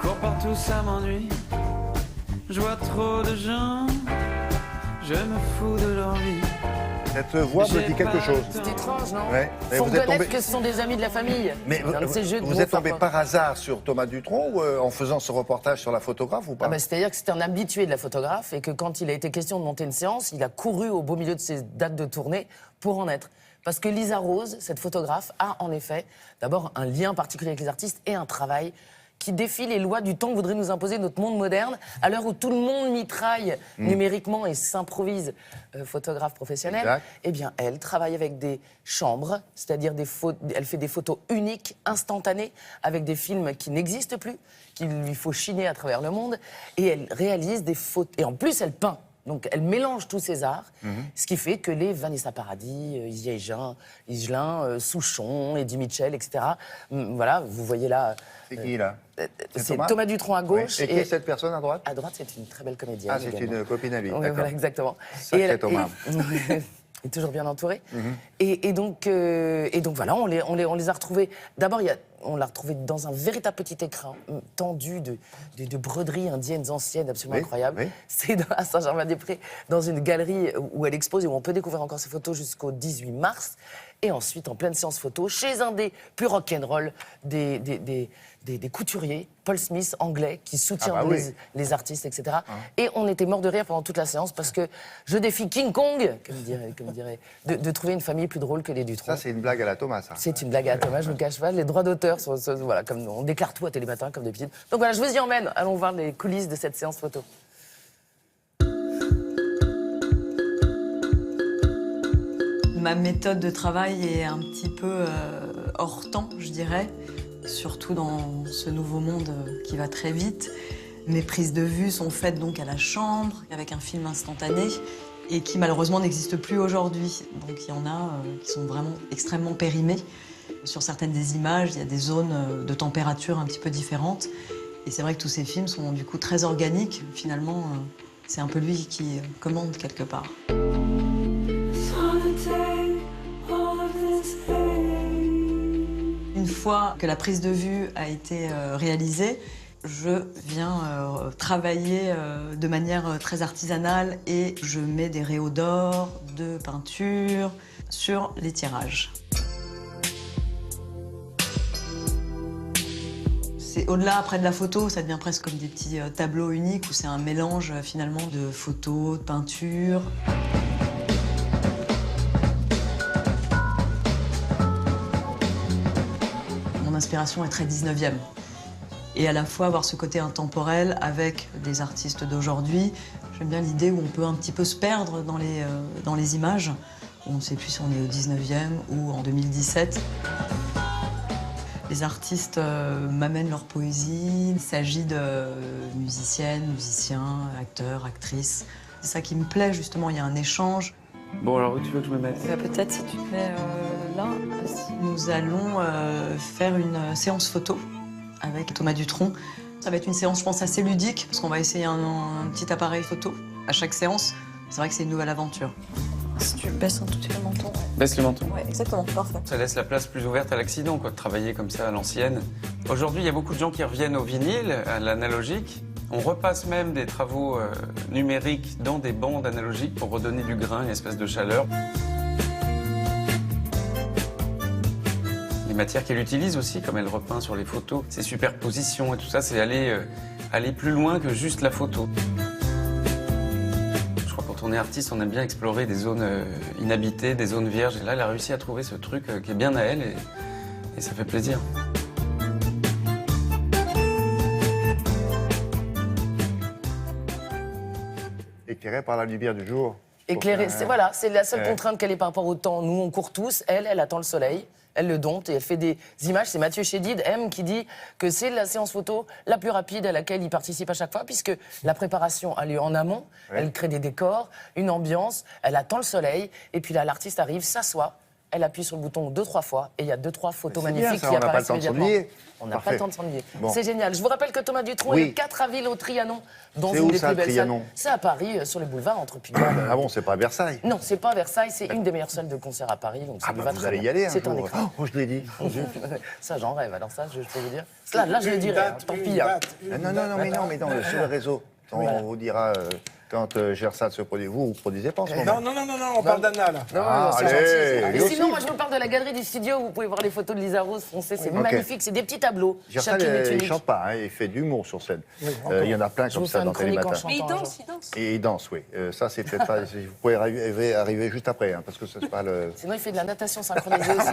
cours partout, ça m'ennuie. Je vois trop de gens, je me fous de leur vie. Cette voix me dit quelque chose. C'est étrange, non? Ouais. Mais Faut vous êtes reconnaître tombé... que ce sont des amis de la famille. Mais Un de ces jeux de vous mots êtes tombé parfois. par hasard sur Thomas Dutronc ou en faisant ce reportage sur la photographe ou pas? C'est-à-dire que c'était un habitué de la photographe et que quand il a été question de monter une séance, il a couru au beau milieu de ses dates de tournée pour en être. Parce que Lisa Rose, cette photographe, a en effet d'abord un lien particulier avec les artistes et un travail qui défie les lois du temps que voudrait nous imposer notre monde moderne, à l'heure où tout le monde mitraille numériquement et s'improvise photographe professionnel. Exact. Eh bien, elle travaille avec des chambres, c'est-à-dire elle fait des photos uniques, instantanées, avec des films qui n'existent plus, qu'il lui faut chiner à travers le monde, et elle réalise des photos. Et en plus, elle peint. Donc, elle mélange tous ces arts, ce qui fait que les Vanessa Paradis, Higelin, Souchon, Eddie Mitchell, etc. Voilà, vous voyez là... C'est qui, là? C'est Thomas Dutronc à gauche. Oui. Et qui est cette personne à droite? À droite, c'est une très belle comédienne. Ah, c'est également. une copine à lui. Oui, D'accord. voilà, exactement. Sacré Thomas. Il est toujours bien entouré. Et donc voilà, on les a retrouvés. D'abord, on l'a retrouvé dans un véritable petit écran tendu de broderies indiennes anciennes absolument incroyables. Oui. C'est à Saint-Germain-des-Prés, dans une galerie où elle expose et où on peut découvrir encore ses photos jusqu'au 18 mars. Et ensuite, en pleine séance photo, chez un des plus rock'n'roll des couturiers, Paul Smith, anglais, qui soutient les artistes, etc. Et on était mort de rire pendant toute la séance parce que je défie King Kong, comme dirait, de trouver une famille plus drôle que les Dutronc. Ça, c'est une blague à la Thomas, ça. C'est une blague à Thomas, je ne le cache pas. Les droits d'auteur, voilà, comme on déclare tout à Télématin, comme d'habitude. Donc voilà, je vous y emmène. Allons voir les coulisses de cette séance photo. Ma méthode de travail est un petit peu hors temps, je dirais, surtout dans ce nouveau monde qui va très vite. Mes prises de vue sont faites donc à la chambre, avec un film instantané, et qui malheureusement n'existe plus aujourd'hui. Donc il y en a qui sont vraiment extrêmement périmées. Sur certaines des images, il y a des zones de température un petit peu différentes. Et c'est vrai que tous ces films sont du coup très organiques. Finalement, c'est un peu lui qui commande quelque part. Une fois que la prise de vue a été réalisée, je viens travailler de manière très artisanale et je mets des réaux d'or, de peinture sur les tirages. C'est au-delà après de la photo, ça devient presque comme des petits tableaux uniques où c'est un mélange finalement de photos, de peinture. Mon inspiration est très 19e. Et à la fois avoir ce côté intemporel avec des artistes d'aujourd'hui. J'aime bien l'idée où on peut un petit peu se perdre dans les images. On ne sait plus si on est au 19e ou en 2017. Les artistes m'amènent leur poésie. Il s'agit de musiciennes, musiciens, acteurs, actrices. C'est ça qui me plaît, justement, il y a un échange. Bon, alors où tu veux que je me mette? Peut-être si tu te mets là. Nous allons faire une séance photo avec Thomas Dutronc. Ça va être une séance, je pense, assez ludique, parce qu'on va essayer un petit appareil photo à chaque séance. C'est vrai que c'est une nouvelle aventure. Si tu baisses un tout petit peu le menton. Baisse le menton. Ouais, exactement, parfait. Ça laisse la place plus ouverte à l'accident, quoi, de travailler comme ça à l'ancienne. Aujourd'hui, il y a beaucoup de gens qui reviennent au vinyle, à l'analogique. On repasse même des travaux numériques dans des bandes analogiques pour redonner du grain, une espèce de chaleur. Les matières qu'elle utilise aussi, comme elle repeint sur les photos, ces superpositions et tout ça, c'est aller plus loin que juste la photo. Je crois que quand on est artiste, on aime bien explorer des zones inhabitées, des zones vierges. Et là, elle a réussi à trouver ce truc qui est bien à elle et ça fait plaisir. Éclairé par la lumière du jour. Éclairée, c'est la seule contrainte qu'elle ait par rapport au temps. Nous, on court tous. Elle attend le soleil. Elle le dompte et elle fait des images. C'est Mathieu Chédid, M, qui dit que c'est la séance photo la plus rapide à laquelle il participe à chaque fois, puisque la préparation a lieu en amont. Ouais. Elle crée des décors, une ambiance, elle attend le soleil, et puis là, l'artiste arrive, s'assoit, elle appuie sur le bouton 2-3 fois et il y a 2-3 photos C'est bien, magnifiques ça, qui on n'a pas le apparaissent temps de immédiatement. s'ennuyer. On n'a pas Parfait. le temps de s'ennuyer. Bon. C'est génial. Je vous rappelle que Thomas Dutronc Oui. est le 4 avril au Trianon, dans C'est une où des ça, plus le belles salles. Trianon C'est à Paris, sur les boulevards, entre Pigalle. Ah bon, c'est pas à Versailles. Non, c'est pas à Versailles, c'est une des meilleures salles de concert à Paris. Donc ça Ah lui bah va vous très allez bien. y aller un C'est un jour. écran. Oh, je l'ai dit. Ça, j'en rêve. Alors ça, je peux vous dire. Là, je le dirai. Hein, tant pis. Hein. Non, mais non, sur le réseau. On vous dira quand Gersat se produit. Vous produisez pas en ce moment. Non, on parle d'Anna, là. Non, Ah, c'est allez, gentil. lui Et sinon, aussi. moi, je vous parle de la galerie du studio. Vous pouvez voir les photos de Lisa Rose foncée. C'est Ok. magnifique. C'est des petits tableaux. Gersat, Chacune est il unique. chante pas, hein, il fait de l'humour sur scène. Il y en a plein Je comme vous fais ça une dans chronique en Télématin. chantant. Mais il un danse, jour. il danse. Et il danse, oui. Ça, c'est peut-être pas. Vous pouvez arriver juste après, hein, parce que ça se parle. Sinon, il fait de la natation synchronisée aussi.